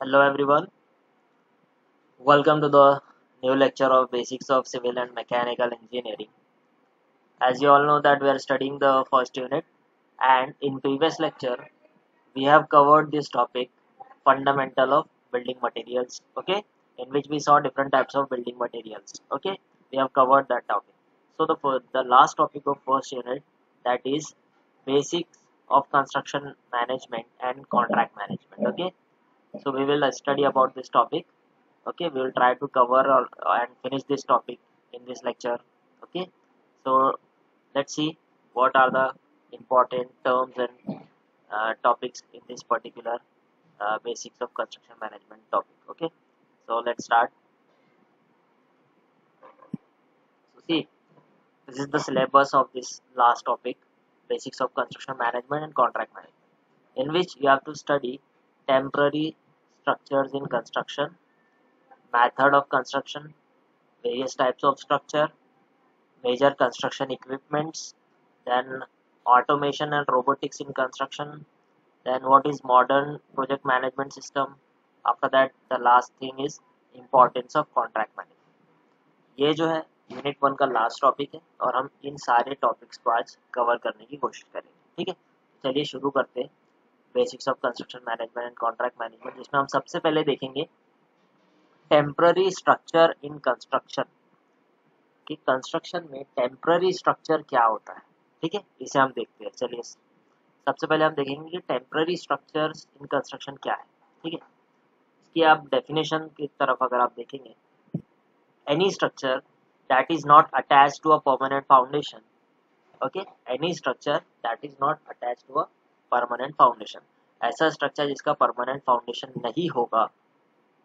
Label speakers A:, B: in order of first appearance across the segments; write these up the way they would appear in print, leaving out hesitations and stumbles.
A: Hello everyone, welcome to the new lecture of Basics of Civil and Mechanical Engineering. As you all know that we are studying the first unit, and in previous lecture we have covered this topic, fundamental of building materials, okay, in which we saw different types of building materials, okay. We have covered that topic. So the last topic of first unit, that is basics of construction management and contract management, okay. So we will study about this topic. Okay, we will try to cover and finish this topic in this lecture. Okay, so let's see what are the important terms and topics in this particular basics of construction management topic. Okay, so let's start. So see, this is the syllabus of this last topic, basics of construction management and contract management, in which you have to study temporary structures in construction, method of construction, various types of structure, major construction equipments, then automation and robotics in construction, then what is modern project management system. After that, the last thing is importance of contract management. ये जो है unit 1 का last topic है और हम इन सारे topics को आज कवर करने की कोशिश करेंगे, ठीक है। चलिए शुरू करते हैं basics of construction management and contract management, जिसमें हम सबसे पहले देखेंगे टेम्पररी स्ट्रक्चर इन कंस्ट्रक्शन, कि कंस्ट्रक्शन में टेम्पररी स्ट्रक्चर क्या होता है, ठीक है, इसे हम देखते हैं। चलिए सबसे पहले हम देखेंगे कि टेम्पररी स्ट्रक्चर्स इन कंस्ट्रक्शन क्या है, ठीक है। इसकी आप डेफिनेशन की तरफ अगर आप देखेंगे, any structure that is not attached to a permanent foundation, okay, any structure that is not attached to a permanent foundation, ऐसा स्ट्रक्चर जिसका परमानेंट फाउंडेशन नहीं होगा,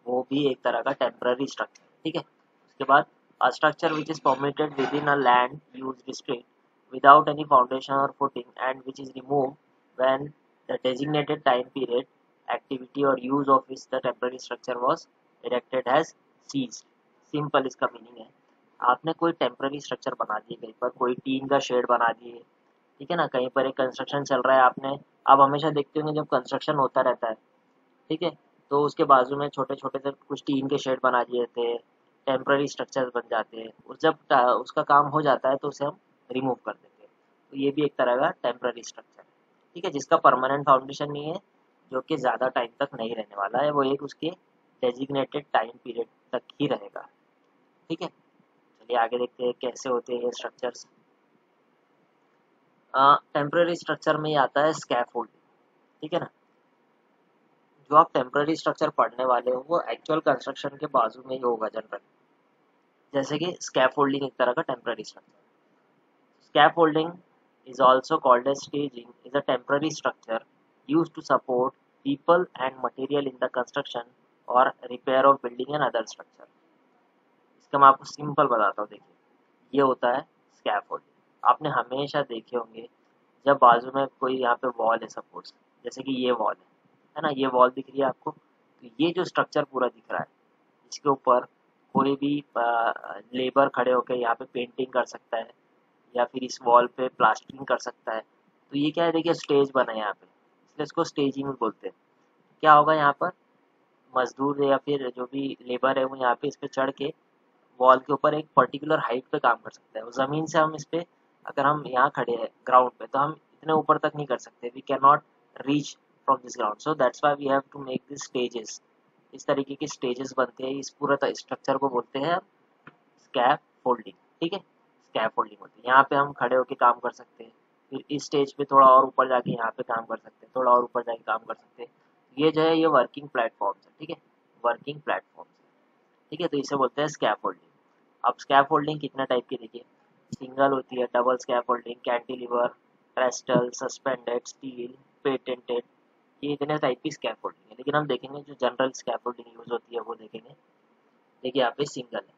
A: वो भी एक तरह का टेम्पररी स्ट्रक्चर, ठीक है। उसके बाद a structure which is permitted within a land use district without any foundation or footing and which is removed when the designated time period, activity or use of which the temporary structure was erected has ceased. Simple इसका meaning है, आपने कोई temporary structure बना दिए, कहीं पर कोई tin का शेड बना दिए, ठीक है ना, कहीं पर एक कंस्ट्रक्शन चल रहा है, आपने, आप हमेशा देखते होंगे जब कंस्ट्रक्शन होता रहता है, ठीक है, तो उसके बाजू में छोटे छोटे से कुछ टीन के शेड बना दिए थे, टेम्पररी स्ट्रक्चर बन जाते हैं, और जब उसका काम हो जाता है तो उसे हम रिमूव कर देते हैं। तो ये भी एक तरह का टेम्पररी स्ट्रक्चर है, ठीक है, जिसका परमानेंट फाउंडेशन नहीं है, जो कि ज़्यादा टाइम तक नहीं रहने वाला है, वो एक उसके डेजिग्नेटेड टाइम पीरियड तक ही रहेगा, ठीक है। चलिए आगे देखते हैं कैसे होते हैं ये स्ट्रक्चर्स। टेम्पररी स्ट्रक्चर में ये आता है स्कैफोल्डिंग, ठीक है ना। जो आप टेम्पररी स्ट्रक्चर पढ़ने वाले हो वो एक्चुअल कंस्ट्रक्शन के बाजू में ही होगा जनरल, जैसे कि स्कैफोल्डिंग एक तरह का temporary structure. Scaffolding is also called as staging is a temporary structure used to support people and material in the construction or repair of building and other structure. इसका मैं आपको सिंपल बताता हूँ, देखिए ये होता है स्कैफोल्डिंग। आपने हमेशा देखे होंगे जब बाजू में कोई यहाँ पे वॉल है, सपोज जैसे कि ये वॉल है ना, ये वॉल दिख रही है आपको, तो ये जो स्ट्रक्चर पूरा दिख रहा है, इसके ऊपर कोई भी लेबर खड़े होकर यहाँ पे पेंटिंग कर सकता है या फिर इस वॉल पे प्लास्टरिंग कर सकता है। तो ये क्या है, देखिए स्टेज बना है यहाँ पे, इसलिए इसको स्टेजिंग बोलते हैं। क्या होगा यहाँ पर, मजदूर या फिर जो भी लेबर है वो यहाँ पे इस पे चढ़ के वॉल के ऊपर एक पर्टिकुलर हाइट पे काम कर सकता है। वो ज़मीन से हम इस पे, अगर हम यहाँ खड़े हैं ग्राउंड पे, तो हम इतने ऊपर तक नहीं कर सकते, we can not reach from this ground, so that's why we have to make this stages. इस तरीके के स्टेजेस बनते हैं, इस पूरा स्ट्रक्चर को बोलते हैं स्कैफ फोल्डिंग, ठीक है, स्कैफ फोल्डिंग होती है। यहाँ पे हम खड़े होकर काम कर सकते हैं, फिर इस स्टेज पे थोड़ा और ऊपर जाके यहाँ पे काम कर सकते हैं, थोड़ा और ऊपर जाके काम कर सकते हैं। ये जो है ये वर्किंग प्लेटफॉर्म है, ठीक है, वर्किंग प्लेटफॉर्म, ठीक है, तो इसे बोलते हैं स्कैफ फोल्डिंग। अब स्कैफ फोल्डिंग कितने टाइप की देखिए, सिंगल होती है, double scaffolding, cantilever, trestle, suspended, steel, patented, ये इतने टाइप की स्कैफ फोल्डिंग है। लेकिन हम देखेंगे जो जनरल स्कैफ फोल्डिंग यूज होती है वो देखेंगे। देखिए यहाँ पे सिंगल है,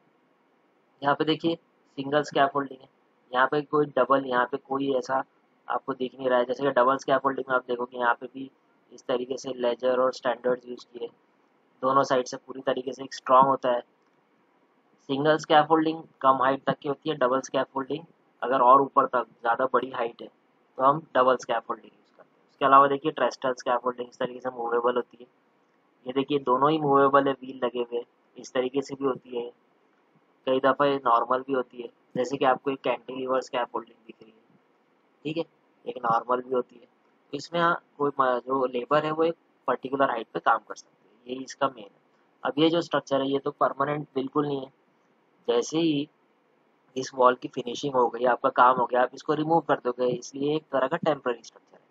A: यहाँ पे देखिए सिंगल स्कैफोल्डिंग है, यहाँ पे कोई डबल, यहाँ पे कोई ऐसा आपको दिख नहीं रहा है। जैसे कि डबल स्कैफोल्डिंग में आप देखोगे यहाँ पे भी इस तरीके से लेजर और स्टैंडर्ड यूज किए, दोनों साइड से पूरी तरीके से एक स्ट्रॉन्ग होता है। सिंगल स्कैफोल्डिंग कम हाइट तक की होती है, डबल स्कैफोल्डिंग अगर और ऊपर तक ज़्यादा बड़ी हाइट है तो हम डबल स्कैफोल्डिंग यूज़ करते हैं। उसके अलावा देखिए ट्रेस्टल स्कैफोल्डिंग इस तरीके से मूवेबल होती है, ये देखिए दोनों ही मूवेबल है, व्हील लगे हुए, इस तरीके से भी होती है, कई दफ़ा ये नॉर्मल भी होती है, जैसे कि आपको एक कैंटिलीवर स्कैप होल्डिंग दिख रही है, ठीक है, एक नॉर्मल भी होती है। तो इसमें कोई जो लेबर है वो एक पर्टिकुलर हाइट पे काम कर सकते हैं, यही इसका मेन है। अब ये जो स्ट्रक्चर है ये तो परमानेंट बिल्कुल नहीं है, जैसे ही इस वॉल की फिनिशिंग हो गई, आपका काम हो गया, आप इसको रिमूव कर दोगे, इसलिए एक तरह का टेम्पररी स्ट्रक्चर है।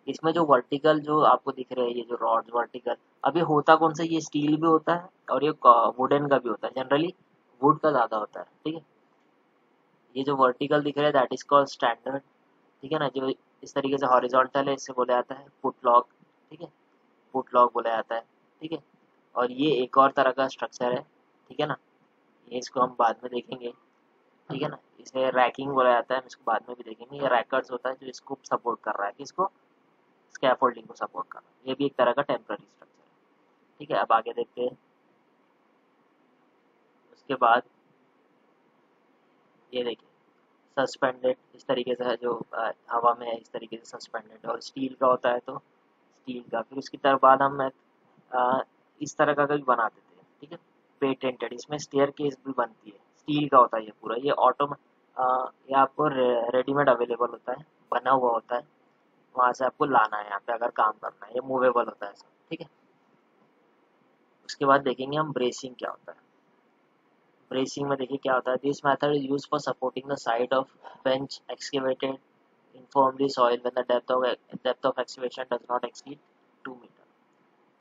A: इसमें जो वर्टिकल जो आपको दिख रहे हैं, ये जो रॉड्स वर्टिकल, अब ये होता कौन सा, ये स्टील भी होता है और ये वुडन का भी होता है, जनरली वुड का ज़्यादा होता है, ठीक है। ये जो वर्टिकल दिख रहा है दैट इज कॉल्ड स्टैंडर्ड, ठीक है ना, जो इस तरीके से हॉरिजॉन्टल है इससे बोला जाता है फुट लॉक, ठीक है, फुट लॉक बोला जाता है, ठीक है। और ये एक और तरह का स्ट्रक्चर है, ठीक है ना, ये इसको हम बाद में देखेंगे, ठीक है ना, इसे रैकिंग बोला जाता है, हम इसको बाद में भी देखेंगे। ये रैकर्स होता है जो इसको सपोर्ट कर रहा है, किसको, स्कैफोल्डिंग को सपोर्ट कर रहा है, ये भी एक तरह का टेम्पररी स्ट्रक्चर है, ठीक है। अब आगे देखते हैं, उसके बाद ये देखिए सस्पेंडेड, इस तरीके से है जो हवा में है, इस तरीके से सस्पेंडेड, और स्टील का होता है तो स्टील का, फिर उसकी तरफ बाद हम इस तरह का भी बना देते हैं, ठीक है, पेटेंटेड, इसमें स्टेयर केस भी बनती है, स्टील का होता है ये पूरा, ये ये आपको रेडीमेड अवेलेबल होता है, बना हुआ होता है, वहाँ से आपको लाना है यहाँ पे अगर काम करना है, ये मूवेबल होता है सब, ठीक है। उसके बाद देखेंगे हम ब्रेसिंग क्या होता है। ब्रेसिंग में देखिए क्या होता है, this method is use for supporting the side of bench excavated in firmly soil when the depth of excavation does not exceed 2 meters.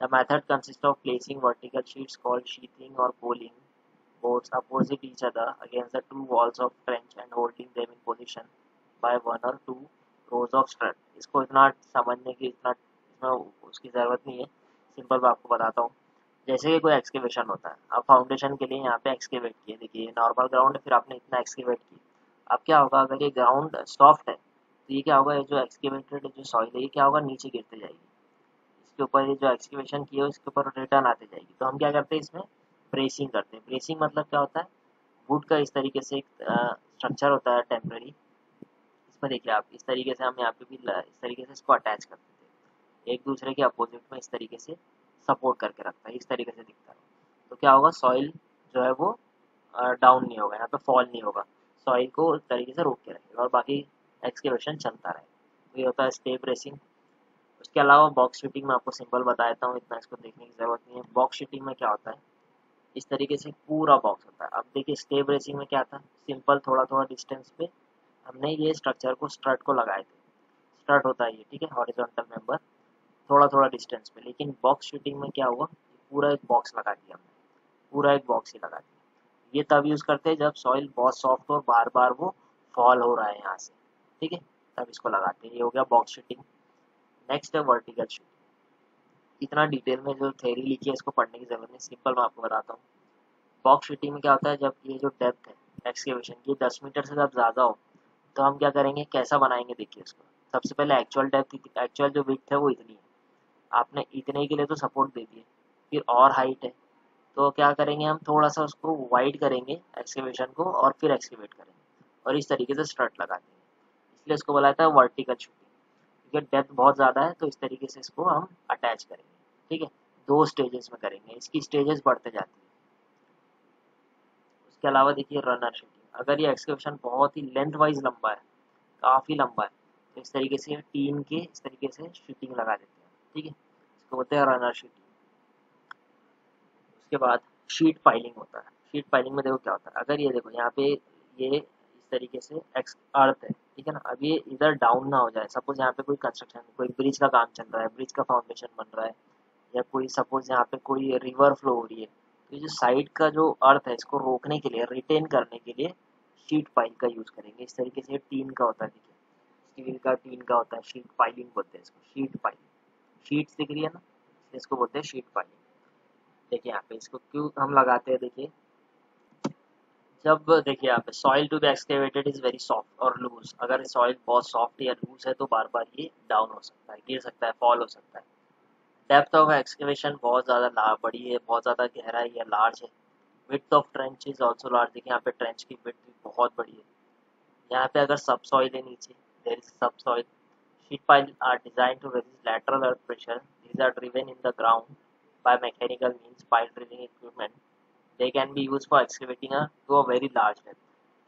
A: The method consists of placing vertical sheets called sheathing or poling boards opposite each other against the two walls of trench and holding them in position by one or two rows of strut. इसको इतना समझने की इतना इसमें उसकी ज़रूरत नहीं है, सिंपल मैं आपको बताता हूँ। जैसे कि कोई एक्सकेवेशन होता है, आप फाउंडेशन के लिए यहाँ पे एक्सकेवेट किए, देखिए नॉर्मल ग्राउंड है, फिर आपने इतना एक्सकेवेट किया, अब क्या होगा, अगर ये ग्राउंड सॉफ्ट है तो ये क्या होगा, ये जो एक्सकेवेटेड जो सॉइल है ये क्या होगा, नीचे गिरते जाएगी, इसके ऊपर ये जो एक्सकेवेशन किया है उसके ऊपर रिटर्न आते जाएगी। तो हम क्या करते हैं, इसमें ब्रेसिंग करते हैं। ब्रेसिंग मतलब क्या होता है, वुड का इस तरीके से एक स्ट्रक्चर होता है टेम्पररी, इसमें देखिए आप इस तरीके से हम यहाँ पे भी इस तरीके से इसको अटैच कर देते हैं, एक दूसरे के अपोजिट में इस तरीके से सपोर्ट करके रखता है, इस तरीके से दिखता है। तो क्या होगा, सॉइल जो है वो डाउन नहीं होगा, यहाँ पे फॉल नहीं होगा, सॉइल को इस तरीके से रोक के रखेगा और बाकी एक्सकेवेशन चलता रहे। तो ये होता है स्टे ब्रेसिंग। उसके अलावा बॉक्स शूटिंग में आपको सिंपल बता देता हूँ, इतना इसको देखने की ज़रूरत नहीं है। बॉक्स शूटिंग में क्या होता है, इस तरीके से पूरा बॉक्स होता है। अब देखिए स्टे ब्रेसिंग में क्या था, सिंपल थोड़ा थोड़ा डिस्टेंस पे हमने ये स्ट्रक्चर को स्ट्रट को लगाए थे, स्ट्रट होता है ये, ठीक है, हॉरिजॉन्टल मेंबर, थोड़ा थोड़ा डिस्टेंस पे। लेकिन बॉक्स शूटिंग में क्या हुआ, पूरा एक बॉक्स लगा दिया हमने, पूरा एक बॉक्स ही लगा दिया। ये तब यूज़ करते हैं जब सॉइल बहुत सॉफ्ट हो और बार बार वो फॉल हो रहा है यहाँ से, ठीक है, तब इसको लगाते हैं। ये हो गया बॉक्स शूटिंग। नेक्स्ट है वर्टिकल शूटिंग। इतना डिटेल में जो थ्योरी लिखी है इसको पढ़ने की जरूरत नहीं, सिंपल मैं आपको बताता हूँ। बॉक्स शूटिंग में क्या होता है, जब ये जो डेप्थ है एक्सकेवेशन की 10 मीटर से जब ज़्यादा हो तो हम क्या करेंगे, कैसा बनाएंगे, देखिए इसको। सबसे पहले एक्चुअल डेप्थ, एक्चुअल जो विड्थ है वो इतनी है, आपने इतने के लिए तो सपोर्ट दे दिए, फिर और हाइट है तो क्या करेंगे, हम थोड़ा सा उसको वाइड करेंगे एक्सकेवेशन को और फिर एक्सकेवेट करेंगे और इस तरीके से स्ट्रट लगा देंगे, इसलिए इसको बोला जाता है वर्टिकल शूटिंग। क्योंकि डेप्थ बहुत ज़्यादा है तो इस तरीके से इसको हम अटैच करेंगे, ठीक है, 2 स्टेजेस में करेंगे, इसकी स्टेजेस बढ़ते जाती है। उसके अलावा देखिए रनर शूटिंग, अगर ये एक्सकेवेशन बहुत ही लेंथ वाइज लंबा है, काफ़ी लंबा है, तो इस तरीके से टीन के इस तरीके से शूटिंग लगा देते हैं, ठीक है, इसको बोलते हैं रनर शूटिंग। उसके बाद शीट पाइलिंग होता है। शीट पाइलिंग में देखो क्या होता है, अगर ये देखो यहाँ पे ये इस तरीके से एक्स अर्थ है, ठीक है ना, अब ये इधर डाउन ना हो जाए, सपोज यहाँ पे कोई कंस्ट्रक्शन, कोई ब्रिज का काम चल रहा है, ब्रिज का फाउंडेशन बन रहा है, या कोई सपोज यहाँ पे कोई रिवर फ्लो हो रही है, तो ये जो साइड का जो अर्थ है इसको रोकने के लिए, रिटेन करने के लिए शीट पाइल का यूज़ करेंगे। इस तरीके से टीन का होता है, देखिए स्टील का टीन का होता है, शीट पाइलिंग बोलते हैं इसको, शीट पाइलिंग। शीट्स दिख रही है ना, इसलिए इसको बोलते हैं शीट पाइलिंग। देखिए यहाँ पे इसको क्यों हम लगाते हैं, देखिए जब देखिए यहाँ पे soil to be excavated is very soft और लूज, अगर सॉइल बहुत सॉफ्ट या लूज है तो बार बार ये डाउन हो सकता है, गिर सकता है, फॉल हो सकता है। डेप्थ ऑफ एक्सकेवेशन बहुत ज़्यादा बड़ी है, बहुत ज़्यादा गहरा है या लार्ज है। Width of trench is also large, देखिए यहाँ पे ट्रेंच की विड्थ भी बहुत बड़ी है। यहाँ पे अगर सब सॉइल है नीचे, देयर इज सब soil, sheet piles are designed to resist lateral earth pressure. These are driven in the ground by mechanical means pile drilling equipment. They can be used for excavating to a very large depth.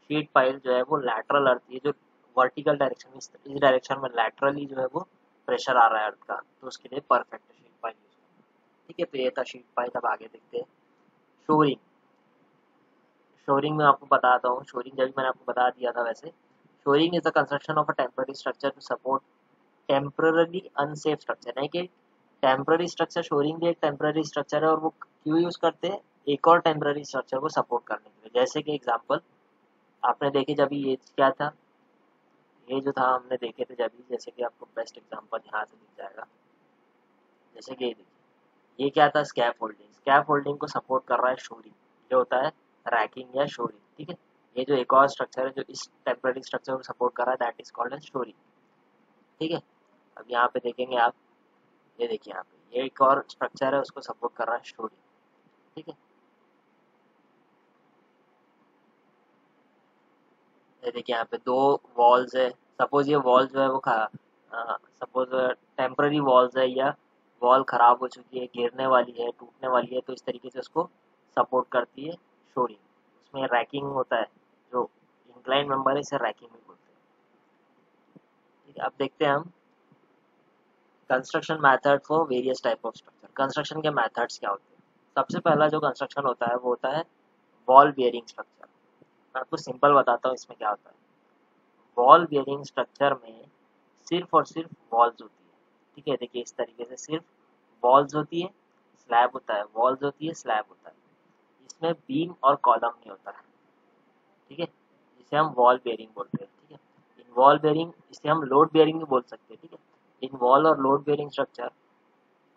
A: Sheet pile जो है वो lateral अर्थ, ये जो vertical direction में, इस direction में laterally जो है वो प्रेशर आ रहा है अर्थ का, तो उसके लिए परफेक्ट शीट पाइल यूज करना। ठीक है, तो ये था शीट पाइल। अब आगे देखते हैं शोरिंग। शोरिंग में आपको बताता हूँ, शोरिंग जब मैंने आपको बता दिया था वैसे। Shoring is the construction of a temporary structure to support temporary unsafe structure. नहीं कि टेम्पररी स्ट्रक्चर, शोरिंग भी एक टेम्पररी स्ट्रक्चर है, और वो क्यों यूज करते हैं, एक और टेम्पररी स्ट्रक्चर को सपोर्ट करने के लिए। जैसे कि एग्जांपल आपने देखे जब ये क्या था, ये जो था हमने देखे थे जब, जैसे कि आपको बेस्ट एग्जांपल यहाँ से दिख जाएगा। जैसे कि ये देखिए, ये क्या था, स्कैप होल्डिंग। स्कैप होल्डिंग को सपोर्ट कर रहा है शोरिंग, जो होता है रैकिंग या शोरिंग। ठीक है, ये जो एक और स्ट्रक्चर है जो इस टेम्पररी स्ट्रक्चर को सपोर्ट कर रहा है, that is called as shoring. ठीक है, अब यहाँ पे देखेंगे आप, ये देखिए यहाँ पे ये एक और स्ट्रक्चर है, उसको सपोर्ट कर रहा है शोरिंग। ठीक है, ये देखिए यहाँ पे दो वॉल्स है। सपोज ये वॉल जो है वो सपोज टेम्पररी वॉल्स है, या वॉल खराब हो चुकी है, गिरने वाली है, टूटने वाली है, तो इस तरीके से उसको सपोर्ट करती है शोरिंग। उसमें रैकिंग होता है, जो इंक्लाइन मेंबर है इसे रैकिंग भी बोलते हैं। ठीक है, अब देखते हैं हम construction method for various type of structure. Construction के मैथड्स क्या होते हैं। सबसे पहला जो कंस्ट्रक्शन होता है वो होता है वॉल बियरिंग स्ट्रक्चर। मैं आपको सिंपल बताता हूँ इसमें क्या होता है। वॉल बियरिंग स्ट्रक्चर में सिर्फ और सिर्फ वॉल्स होती है। ठीक है, देखिए इस तरीके से सिर्फ वॉल्स होती है, स्लैब होता है, वॉल्स होती है, स्लैब होता है। इसमें बीम और कॉलम नहीं होता है। ठीक है, जिसे हम वॉल बेयरिंग बोलते हैं। ठीक है, इन वॉल बेयरिंग, इसे हम लोड बेयरिंग भी बोल सकते हैं। ठीक है, इन वॉल और load bearing structure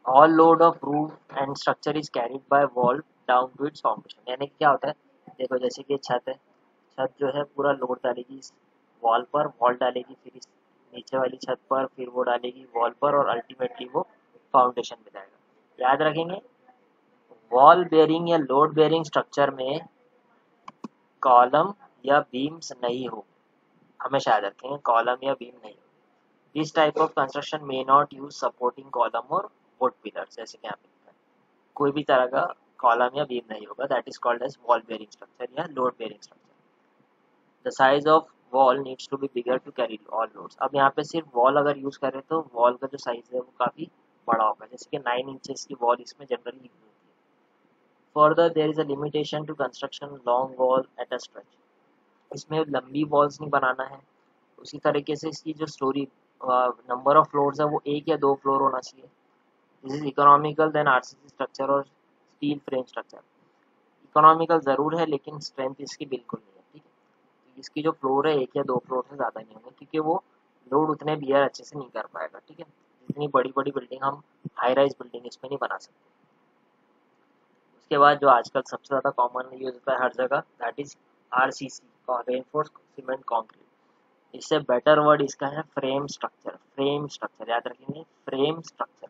A: all load of roof and structure is carried by wall down to its foundation. यानी कि क्या होता है, देखो जैसे कि छत है, छत जो है पूरा लोड डालेगी इस वॉल पर, वॉल डालेगी फिर इस नीचे वाली छत पर, फिर वो डालेगी वॉल पर, और अल्टीमेटली वो फाउंडेशन में जाएगा। याद रखेंगे, वॉल बेयरिंग या लोड बेयरिंग स्ट्रक्चर में कॉलम या बीम्स नहीं हो, हमेशा याद रखेंगे कॉलम या बीम नहीं हो। This type of construction may not use supporting column और वुड पिलर्स। जैसे कि यहाँ पे लिखा है, कोई भी तरह का कॉलम या बीम नहीं होगा, that is called as wall bearing structure या load bearing structure. The size of wall needs to be bigger to carry all loads. अब यहाँ पे सिर्फ वॉल अगर यूज करें तो वॉल का जो साइज है वो काफी बड़ा होगा, जैसे कि 9 इंचेस की वॉल इसमें जनरली यूज होती है। Further there is a limitation to construction long wall at a stretch. इसमें लंबी वॉल्स नहीं बनाना है। उसी तरीके से इसकी जो स्टोरी नंबर ऑफ फ्लोर्स है वो एक या दो फ्लोर होना चाहिए। This is economical then RCC structure और स्टील फ्रेम स्ट्रक्चर। इकोनॉमिकल ज़रूर है लेकिन स्ट्रेंथ इसकी बिल्कुल नहीं है। ठीक है, तो इसकी जो फ्लोर है एक या दो फ्लोर से ज़्यादा नहीं होंगे, क्योंकि वो लोड उतने बियर अच्छे से नहीं कर पाएगा। ठीक है, जितनी बड़ी बड़ी बिल्डिंग हम हाई राइज बिल्डिंग इसमें नहीं बना सकते। उसके बाद जो आजकल सबसे ज़्यादा कॉमन यूज होता है हर जगह, that is RCC, reinforce cement concrete. इससे बेटर वर्ड इसका है फ्रेम स्ट्रक्चर। फ्रेम स्ट्रक्चर याद रखेंगे, फ्रेम स्ट्रक्चर।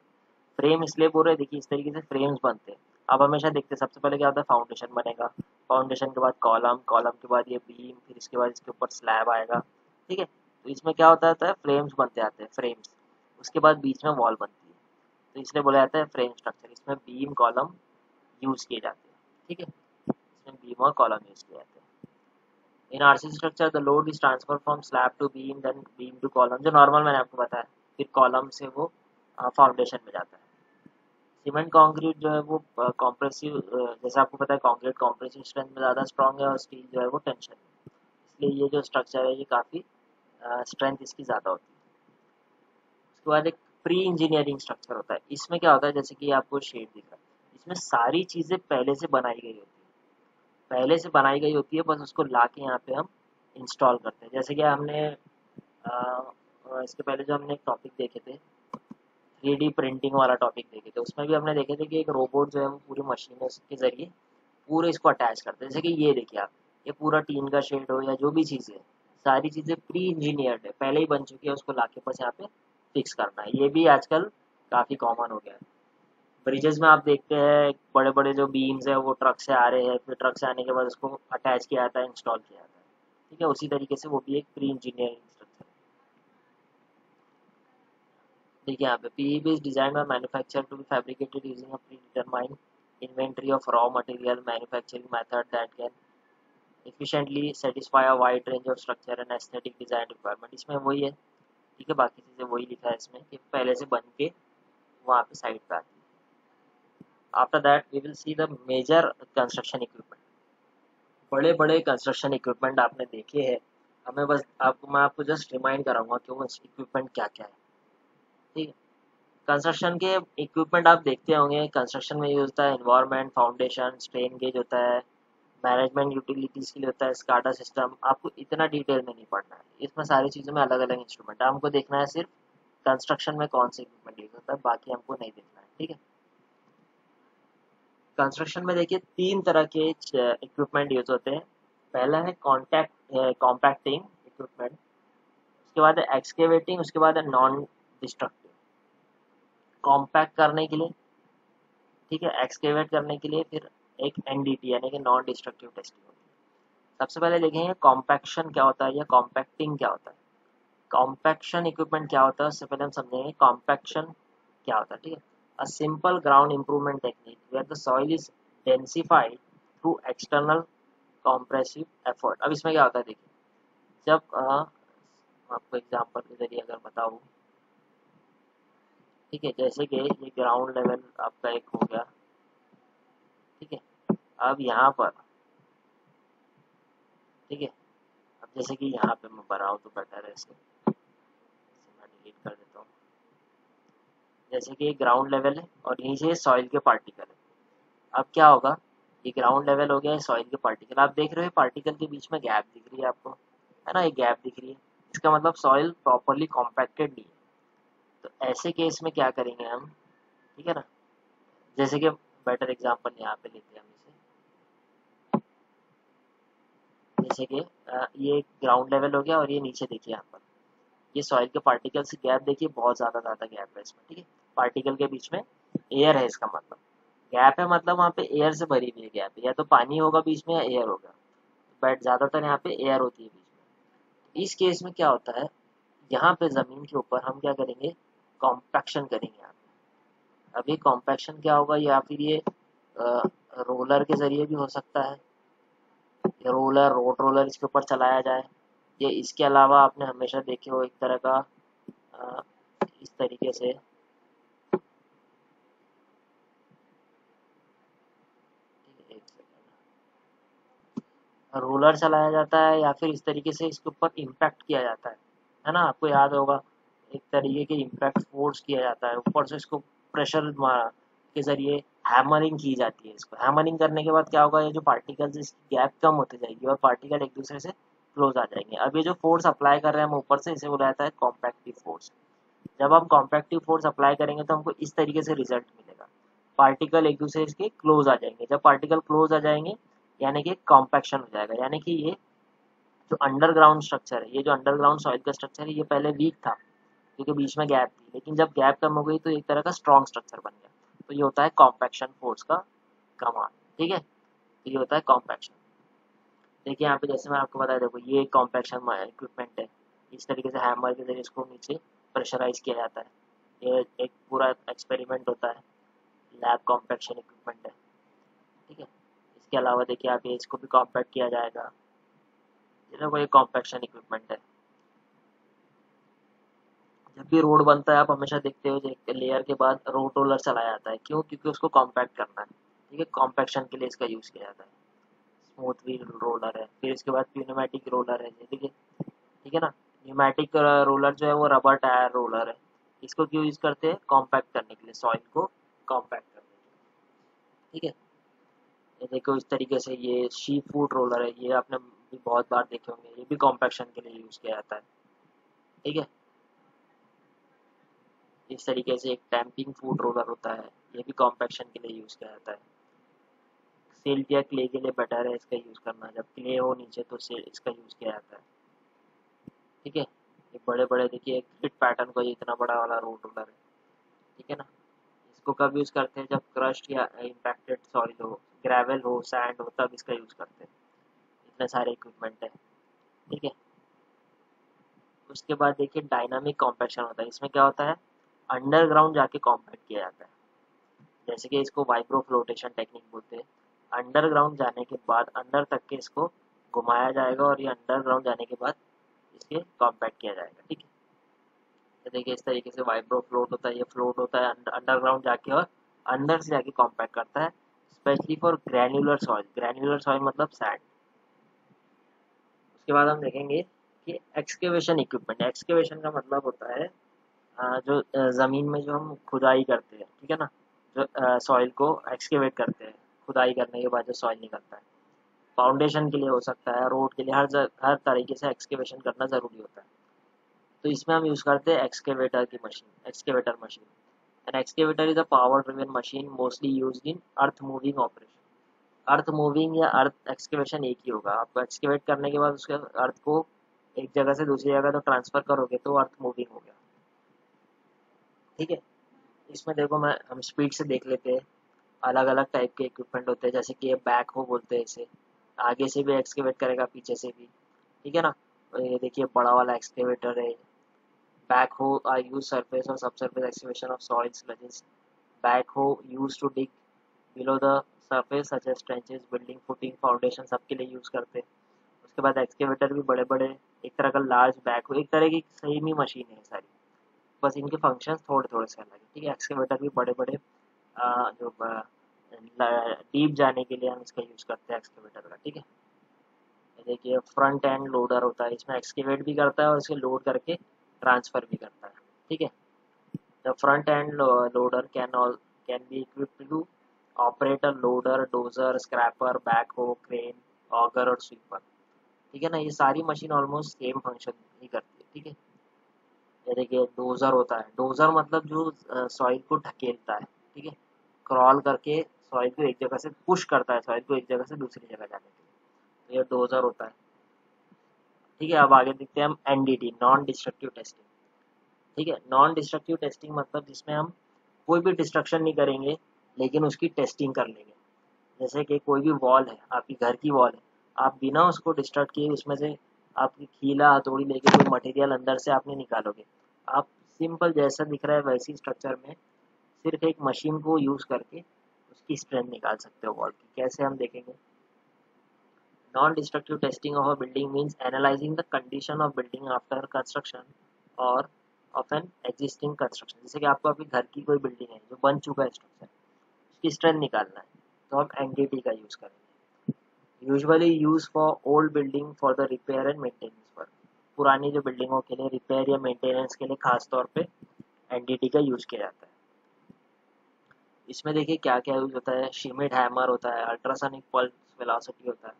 A: फ्रेम इसलिए बोल रहे हैं, देखिए इस तरीके से फ्रेम्स बनते हैं। आप हमेशा देखते हैं सबसे पहले क्या होता है, फाउंडेशन बनेगा, फाउंडेशन के बाद कॉलम, कॉलम के बाद ये बीम, फिर इसके बाद इसके ऊपर स्लैब आएगा। ठीक है, तो इसमें क्या होता है फ्रेम्स बनते आते हैं, फ्रेम्स। उसके बाद बीच में वॉल बनती है, तो इसलिए बोला जाता है फ्रेम स्ट्रक्चर। इसमें बीम कॉलम यूज किए जाते हैं। ठीक है, इसमें बीम और कॉलम यूज किए जाते हैं। In RCC structure the load is transfer from slab to beam, then beam to column, जो नॉर्मल मैंने आपको बताया, फिर कॉलम से वो फाउंडेशन में जाता है। सीमेंट कंक्रीट जो है वो कॉम्प्रेसिव, जैसे आपको पता है कंक्रीट कॉम्प्रेसिव स्ट्रेंथ में ज़्यादा स्ट्रॉन्ग है, और स्टील जो है वो टेंशन में। इसलिए ये जो स्ट्रक्चर है ये काफ़ी स्ट्रेंथ इसकी ज़्यादा होती है। उसके बाद एक प्री इंजीनियरिंग स्ट्रक्चर होता है। इसमें क्या होता है, जैसे कि आपको शेड दिख रहा है, इसमें सारी चीज़ें पहले से बनाई गई होती है, पहले से बनाई गई होती है, बस उसको ला के यहाँ पे हम इंस्टॉल करते हैं। जैसे कि हमने इसके पहले जो हमने एक टॉपिक देखे थे, 3D प्रिंटिंग वाला टॉपिक देखे थे, उसमें भी हमने देखे थे कि एक रोबोट जो है वो पूरी मशीनों के जरिए पूरे इसको अटैच करते हैं। जैसे कि ये देखिए आप, ये पूरा टीन का शेड हो या जो भी चीज़ है, सारी चीज़ें प्री इंजीनियर्ड है, पहले ही बन चुकी है, उसको लाके बस यहाँ पे फिक्स करना है। ये भी आजकल काफ़ी कॉमन हो गया है। ब्रिजेस में आप देखते हैं बड़े बड़े जो बीम्स है वो ट्रक से आ रहे हैं, फिर ट्रक से आने के बाद उसको अटैच किया जाता है, इंस्टॉल किया जाता है। ठीक है, उसी तरीके से वो भी एक प्री इंजीनियरिंग स्ट्रक्चर है। देखिए यहाँ पे PEB is designed or manufactured to be fabricated using a predetermined inventory of raw material manufacturing method that can efficiently satisfy a wide range of structure and aesthetic design requirement। इसमें वही है, ठीक है, बाकी चीज़ें वही लिखा है इसमें कि पहले से बन के वहाँ पे साइड पे आती है। After that we will see the major construction equipment. बड़े बड़े कंस्ट्रक्शन इक्विपमेंट आपने देखे हैं, हमें बस मैं आपको जस्ट रिमाइंड कराऊंगा कि वो इक्विपमेंट क्या क्या है, ठीक है। कंस्ट्रक्शन के इक्विपमेंट आप देखते होंगे, कंस्ट्रक्शन में यूज होता है एनवायरनमेंट, फाउंडेशन, स्ट्रेन गेज होता है, मैनेजमेंट यूटिलिटीज के लिए होता है स्काडा सिस्टम। आपको इतना डिटेल में नहीं पढ़ना है, इसमें सारी चीज़ों में अलग अलग इंस्ट्रूमेंट है, हमको देखना है सिर्फ कंस्ट्रक्शन में कौन से इक्विपमेंट यूज होता है, बाकी हमको नहीं देखना है, ठीक है। कंस्ट्रक्शन में देखिए 3 तरह के इक्विपमेंट यूज होते हैं। पहला है कॉम्पैक्टिंग इक्विपमेंट, उसके बाद है एक्सकेवेटिंग, उसके बाद है नॉन डिस्ट्रक्टिव। कॉम्पैक्ट करने के लिए, ठीक है, एक्सकेवेट करने के लिए फिर एक NDT यानी कि नॉन डिस्ट्रक्टिव टेस्टिंग होती है। सबसे पहले देखेंगे कॉम्पैक्शन क्या होता है या कॉम्पैक्टिंग क्या होता है। कॉम्पैक्शन इक्विपमेंट क्या होता है उससे पहले हम समझेंगे कॉम्पैक्शन क्या होता है, ठीक है। A simple ground improvement technique where the soil is densified through external compressive effort. अब इसमें क्या होता है देखिए, जब आपको एग्जांपल के जरिए अगर बताऊँ, ठीक है, जैसे कि ये ग्राउंड लेवल आपका एक हो गया, ठीक है। अब यहाँ पर, ठीक है, अब जैसे कि यहाँ पे मैं बनाऊँ तो बेटर है, इसे मैं डिलीट कर देता हूँ। जैसे कि ये ग्राउंड लेवल है और यहीं से सॉइल के पार्टिकल है। अब क्या होगा, ये ग्राउंड लेवल हो गया है, सॉइल के पार्टिकल आप देख रहे हो, पार्टिकल के बीच में गैप दिख रही है आपको, है ना, ये गैप दिख रही है, इसका मतलब सॉइल प्रॉपरली कॉम्पैक्टेड नहीं है। तो ऐसे केस में क्या करेंगे हम, ठीक है ना, जैसे कि बेटर एग्जांपल यहाँ पे लेते हैं हम इसे, जैसे कि ये ग्राउंड लेवल हो गया और ये नीचे देखिए यहाँ पर ये सॉइल के पार्टिकल से गैप देखिए, बहुत ज़्यादा गैप है इसमें, ठीक है। पार्टिकल के बीच में एयर है, इसका मतलब गैप है, मतलब वहाँ पे एयर से भरी हुई है गैप, या तो पानी होगा बीच में या एयर होगा, बट ज़्यादातर यहाँ पे एयर होती है बीच में। इस केस में क्या होता है, यहाँ पे ज़मीन के ऊपर हम क्या करेंगे, कॉम्पैक्शन करेंगे यहाँ पे। अब ये कॉम्पैक्शन क्या होगा, या फिर ये रोलर के ज़रिए भी हो सकता है, ये रोलर, रोड रोलर इसके ऊपर चलाया जाए, ये इसके अलावा आपने हमेशा देखे हो एक तरह का अ, इस तरीके से, एक सेकंड, रोलर चलाया जाता है या फिर इस तरीके से इसके ऊपर इम्पैक्ट किया जाता है ना, आपको याद होगा एक तरीके के इम्पैक्ट फोर्स किया जाता है ऊपर से, इसको प्रेशर के ज़रिए हैमरिंग की जाती है। इसको हैमरिंग करने के बाद क्या होगा, ये जो पार्टिकल्स इसकी गैप कम होती जाएगी और पार्टिकल एक दूसरे से क्लोज आ जाएंगे। अब ये जो फोर्स अप्लाई कर रहे हैं हम ऊपर से, इसे बोला जाता है कॉम्पैक्टिव फोर्स। जब हम कॉम्पैक्टिव फोर्स अप्लाई करेंगे तो हमको इस तरीके से रिजल्ट मिलेगा, पार्टिकल एक दूसरे के क्लोज आ जाएंगे। जब पार्टिकल क्लोज आ जाएंगे यानी कि कॉम्पैक्शन हो जाएगा, यानी कि ये जो अंडरग्राउंड स्ट्रक्चर है, ये जो अंडरग्राउंड सॉइल का स्ट्रक्चर है, ये पहले वीक था क्योंकि बीच में गैप थी, लेकिन जब गैप कम हो गई तो एक तरह का स्ट्रॉन्ग स्ट्रक्चर बन गया। तो ये होता है कॉम्पैक्शन फोर्स का कमाल, ठीक है। तो ये होता है कॉम्पैक्शन। देखिए यहाँ पे जैसे मैं आपको बताया, देखो ये कॉम्पैक्शन इक्विपमेंट है, इस तरीके से हैमर के जरिए इसको नीचे प्रेशराइज किया जाता है। ये एक पूरा एक्सपेरिमेंट होता है, लैब कॉम्पैक्शन इक्विपमेंट है, ठीक है। इसके अलावा देखिए आप इसको भी कॉम्पैक्ट किया जाएगा, ये देखो ये कॉम्पैक्शन इक्विपमेंट है। जब भी रोड बनता है आप हमेशा देखते हो लेयर के बाद रोड रोलर चलाया जाता है, क्यों, क्योंकि उसको कॉम्पैक्ट करना है, ठीक है, कॉम्पैक्शन के लिए इसका यूज़ किया जाता है। स्मूथ व्हील रोलर है, फिर इसके बाद न्यूमेटिक रोलर है, ठीक है, ठीक है ना। न्यूमेटिक रोलर जो है वो रबर टायर रोलर है, इसको क्यों यूज़ करते हैं, कॉम्पैक्ट करने के लिए, सॉइल को कॉम्पैक्ट करने के लिए, ठीक है। ये देखो इस तरीके से ये शी फूड रोलर है, ये आपने भी बहुत बार देखे होंगे, ये भी कॉम्पैक्शन के लिए यूज़ किया जाता है, ठीक है। इस तरीके से एक टैम्पिंग फूड रोलर होता है, ये भी कॉम्पैक्शन के लिए यूज़ किया जाता है। सिल्ट या क्ले के लिए बेटर है इसका यूज़ करना, जब क्ले हो नीचे तो इसका यूज़ किया जाता है, ठीक है। ये बड़े बड़े देखिए ग्रिड पैटर्न का ये इतना बड़ा वाला रोड रोलर है, ठीक है ना। इसको कब यूज़ करते हैं, जब क्रस्ट या इम्पैक्टेड सॉइल हो, ग्रेवल हो, सैंड हो, तब इसका यूज़ करते हैं। इतने सारे इक्विपमेंट है, ठीक है। उसके बाद देखिए डायनामिक कॉम्पैक्शन होता है, इसमें क्या होता है, अंडरग्राउंड जाके कॉम्पैक्ट किया जाता है। जैसे कि इसको वाइब्रो फ्लोटेशन टेक्निक बोलते हैं। अंडरग्राउंड जाने के बाद अंदर तक के इसको घुमाया जाएगा और ये अंडरग्राउंड जाने के बाद इसके कॉम्पैक्ट किया जाएगा। ठीक है, तो देखिए इस तरीके से वाइब्रो फ्लोट होता है, ये फ्लोट होता है अंडरग्राउंड जाके और अंदर से जाके कॉम्पैक्ट करता है, specially for granular soil. Granular soil मतलब सैंड। उसके बाद हम देखेंगे कि एक्सकेवेशन इक्विपमेंट। एक्सकेवेशन का मतलब होता है जो ज़मीन में जो हम खुदाई करते हैं, ठीक है ना, जो सॉइल को एक्सकेवेट करते हैं, खुदाई करने के बाद जो सॉइल निकलता है, फाउंडेशन के लिए हो सकता है, रोड के लिए, हर तरीके से एक्सकेवेशन करना ज़रूरी होता है। तो इसमें हम यूज़ करते हैं एक्सकेवेटर की machine, excavator machine. An excavator is a power driven machine mostly used in earth moving operation. Earth moving या अर्थ एक्सकेवेशन एक ही होगा। आपको एक्सकेवेट करने के बाद उसके अर्थ को एक जगह से दूसरी जगह तो ट्रांसफर करोगे तो अर्थ मूविंग हो गया। ठीक है, इसमें देखो मैं हम स्पीड से देख लेते हैं। अलग अलग टाइप के इक्विपमेंट होते हैं, जैसे कि ये बैक हो बोलते हैं इसे, आगे से भी एक्सकेवेट करेगा पीछे से भी। ठीक है ना, तो ये देखिए बड़ा वाला एक्सकेवेटर है। बैक हो आर यूज सरफेस और sub surface excavation of soils ledges। Backhoe use to dig below the surface such as trenches, building, footing, foundation सबके लिए यूज करते हैं। उसके बाद एक्सकेवेटर भी बड़े बड़े, एक तरह का लार्ज बैक हो, एक तरह की सेम ही मशीन है सारी, बस इनके फंक्शंस थोड़े थोड़े से अलग है। ठीक है, एक्सकेवेटर भी बड़े बड़े जो डीप जाने के लिए हम इसका यूज़ करते हैं एक्सकेवेटर का। ठीक है, ये देखिए फ्रंट एंड लोडर होता है, इसमें एक्सकेवेट भी करता है और इसे लोड करके ट्रांसफर भी करता है। ठीक है, the front end loader can be equipped to operate a loader, dozer, scraper, back hoe, crane, auger और स्वीपर। ठीक है ना, ये सारी मशीन ऑलमोस्ट सेम फंक्शन ही करती है। ठीक है, ये देखिए डोजर होता है। डोजर मतलब जो सॉइल को ढकेलता है। ठीक है, क्रॉल करके सॉइल को एक जगह से पुश करता है, सॉइल को एक जगह से दूसरी जगह जाने के लिए, तो ये डोजर होता है। ठीक है, अब आगे देखते हैं हम एनडीटी, नॉन डिस्ट्रक्टिव टेस्टिंग। ठीक है, नॉन डिस्ट्रक्टिव टेस्टिंग मतलब जिसमें हम कोई भी डिस्ट्रक्शन नहीं करेंगे लेकिन उसकी टेस्टिंग कर लेंगे। जैसे कि कोई भी वॉल है, आपकी घर की वॉल है, आप बिना उसको डिस्ट्रक्ट किए उसमें से आपकी खीला हथौड़ी लेके कोई मटेरियल अंदर से आप नहीं निकालोगे। आप सिंपल जैसा दिख रहा है वैसी स्ट्रक्चर में सिर्फ एक मशीन को यूज़ करके उसकी स्ट्रेंथ निकाल सकते हो वॉल की। कैसे हम देखेंगे। Non-destructive testing of a building means analyzing the condition of building after construction or of an existing construction। जैसे कि आपको अभी घर की कोई बिल्डिंग है जो बन चुका है स्ट्रक्चर, उसकी स्ट्रेंथ निकालना है, तो हम एनडीटी का यूज़ करेंगे। Usually use for old building for the repair and maintenance work. पुरानी जो बिल्डिंगों के लिए रिपेयर या मेंटेनेंस के लिए खास तौर पे एनडीटी का यूज़ किया जाता है। इसमें देखिए क्या क्या यूज होता है। शिमिट हैमर होता है, अल्ट्रासोनिक पल्स वेलोसिटी होता है,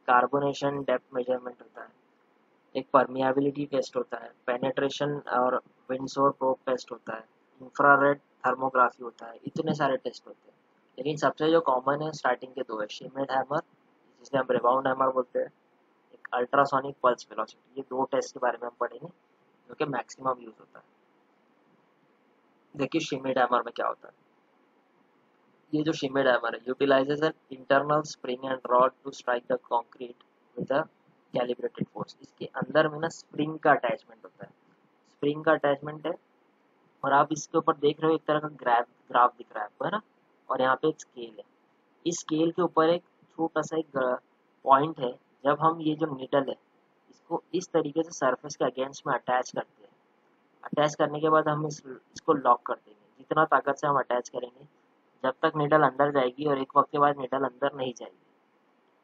A: कार्बोनेशन डेप्थ मेजरमेंट होता है, एक परमिएबिलिटी टेस्ट होता है, पेनेट्रेशन और विंडसोर प्रोब टेस्ट होता है, इंफ्रारेड थर्मोग्राफी होता है। इतने सारे टेस्ट होते हैं, लेकिन सबसे जो कॉमन है स्टार्टिंग के दो है, शिमिट हैमर जिसे हम रिबाउंड हैमर बोलते हैं, एक अल्ट्रासोनिक पल्स वेलोसिटी। ये दो टेस्ट के बारे में हम पढ़ेंगे जो कि मैक्सिमम यूज होता है। देखिए शिमिट हैमर में क्या होता है। ये जो शिमिट हैमर है utilizes an internal spring and rod to strike the concrete with a calibrated force. इसके अंदर में ना स्प्रिंग का अटैचमेंट होता है, स्प्रिंग का अटैचमेंट है। और आप इसके ऊपर देख रहे हो एक तरह का ग्राफ दिख रहा है आपको, है ना, और यहाँ पे एक स्केल है। इस स्केल के ऊपर एक छोटा सा एक पॉइंट है। जब हम ये जो नीडल है इसको इस तरीके से सरफेस के अगेंस्ट में अटैच करते हैं, अटैच करने के बाद हम इसको लॉक कर देंगे। जितना ताकत से हम अटैच करेंगे जब तक निडल अंदर जाएगी और एक वक्त के बाद निडल अंदर नहीं जाएगी।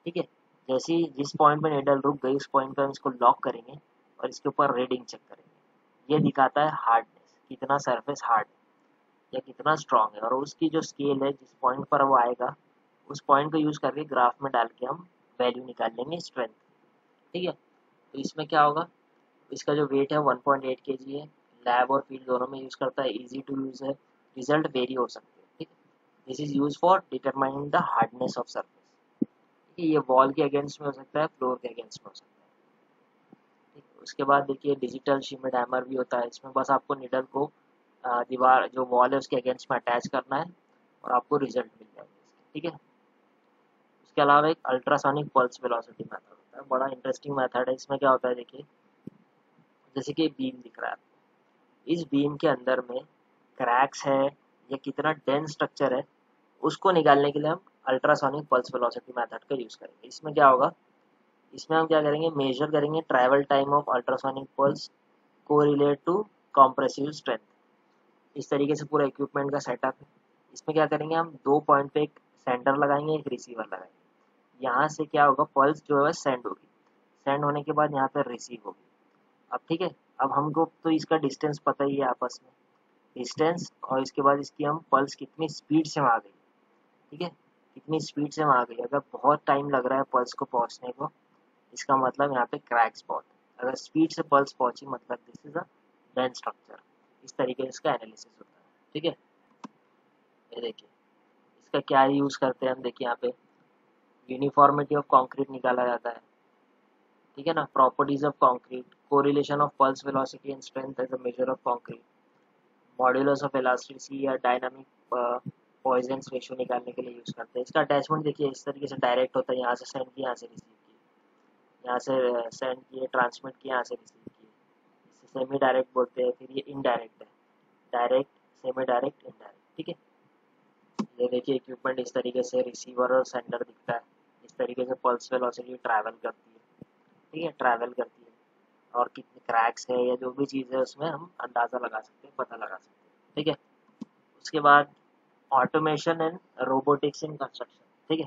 A: ठीक है, जैसे ही जिस पॉइंट पे निडल रुक गई उस पॉइंट पे हम इसको लॉक करेंगे और इसके ऊपर रीडिंग चेक करेंगे। ये दिखाता है हार्डनेस, कितना सरफेस हार्ड है या कितना स्ट्रांग है। और उसकी जो स्केल है जिस पॉइंट पर वो आएगा उस पॉइंट को यूज़ करके ग्राफ में डाल के हम वैल्यू निकाल लेंगे स्ट्रेंथ। ठीक है, तो इसमें क्या होगा, इसका जो वेट है 1.8 kg है। लैब और फील्ड दोनों में यूज़ करता है, इजी टू यूज़ है, रिजल्ट वेरी हो सकते हैं। ठीक है, this is use for determining the hardness of surface. ये वॉल के अगेंस्ट में हो सकता है, फ्लोर के अगेंस्ट में हो सकता है। ठीक है, उसके बाद देखिए डिजिटल शिमिट हैमर भी होता है। इसमें बस आपको निडल को दीवार जो वॉल है उसके अगेंस्ट में अटैच करना है और आपको रिजल्ट मिल जाएगा इसके। ठीक है, उसके अलावा एक अल्ट्रासोनिक पल्स वेलोसिटी मेथड होता है, बड़ा इंटरेस्टिंग मेथड है। इसमें क्या होता है देखिए, जैसे कि बीम दिख रहा है, इस बीम के अंदर में क्रैक्स है या कितना डेंस स्ट्रक्चर है, उसको निकालने के लिए हम अल्ट्रासोनिक पल्स वेलोसिटी मेथड का यूज़ करेंगे। इसमें क्या होगा, इसमें हम क्या करेंगे, मेजर करेंगे travel time of ultrasonic pulse को रिलेट टू कॉम्प्रेसिव स्ट्रेंथ। इस तरीके से पूरा इक्विपमेंट का सेटअप है। इसमें क्या करेंगे, हम 2 पॉइंट पे एक सेंटर लगाएंगे, एक रिसीवर लगाएंगे। यहाँ से क्या होगा, पल्स जो है सेंड होगी, सेंड होने के बाद यहाँ पर रिसीव होगी। अब ठीक है, अब हमको तो इसका डिस्टेंस पता ही है आपस में, डिस्टेंस और इसके बाद इसकी हम पल्स कितनी स्पीड से वहाँ गई, ठीक है, कितनी स्पीड से वहाँ गई। अगर बहुत टाइम लग रहा है पल्स को पहुँचने को, इसका मतलब यहाँ पे क्रैक स्पॉट। अगर स्पीड से पल्स पहुँची, मतलब this is a dense structure. इस तरीके से इसका एनालिसिस होता है, ठीक है। ये देखिए इसका क्या यूज़ करते हैं हम, देखिए यहाँ पे यूनिफॉर्मिटी ऑफ कॉन्क्रीट निकाला जाता है, ठीक है ना, properties of concrete, correlation of pulse velocity and strength as a measure of concrete, modulus of elasticity या डायनामिक पॉइजन्स रेशियो निकालने के लिए यूज़ करते हैं। इसका अटैचमेंट देखिए इस तरीके से डायरेक्ट होता है, यहाँ से सेंड किया, यहाँ से रिसीव किया, यहाँ से सेंड किए, ट्रांसमिट किया, यहाँ से रिसीव किए। इसे सेमी डायरेक्ट बोलते हैं। फिर ये इनडायरेक्ट है, डायरेक्ट, सेमी डायरेक्ट, इनडायरेक्ट, ठीक है। ये देखिए इक्विपमेंट इस तरीके से रिसीवर और सेंडर दिखता है, इस तरीके से पल्स वेलोसिटी ट्रैवल करती है, ठीक है, ट्रैवल करती है। और कितने क्रैक्स है या जो भी चीज़ है उसमें हम अंदाज़ा लगा सकते हैं, पता लगा सकते हैं, ठीक है। उसके बाद automation and robotics in construction, ठीक है,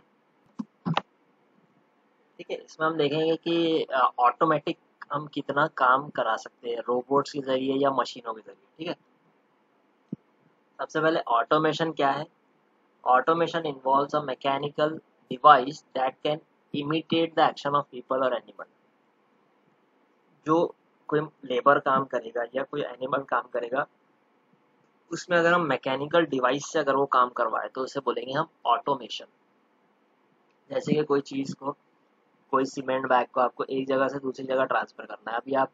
A: ठीक है। इसमें हम देखेंगे कि ऑटोमेटिक हम कितना काम करा सकते हैं रोबोट्स के ज़रिए या मशीनों के ज़रिए, ठीक है। सबसे पहले ऑटोमेशन क्या है, automation involves a mechanical device that can imitate the action of people और एनिमल। जो कोई लेबर काम करेगा या कोई एनिमल काम करेगा, उसमें अगर हम मैकेनिकल डिवाइस से अगर वो काम करवाए तो उसे बोलेंगे हम ऑटोमेशन। जैसे कि कोई चीज़ को, कोई सीमेंट बैग को आपको एक जगह से दूसरी जगह ट्रांसफ़र करना है, अभी आप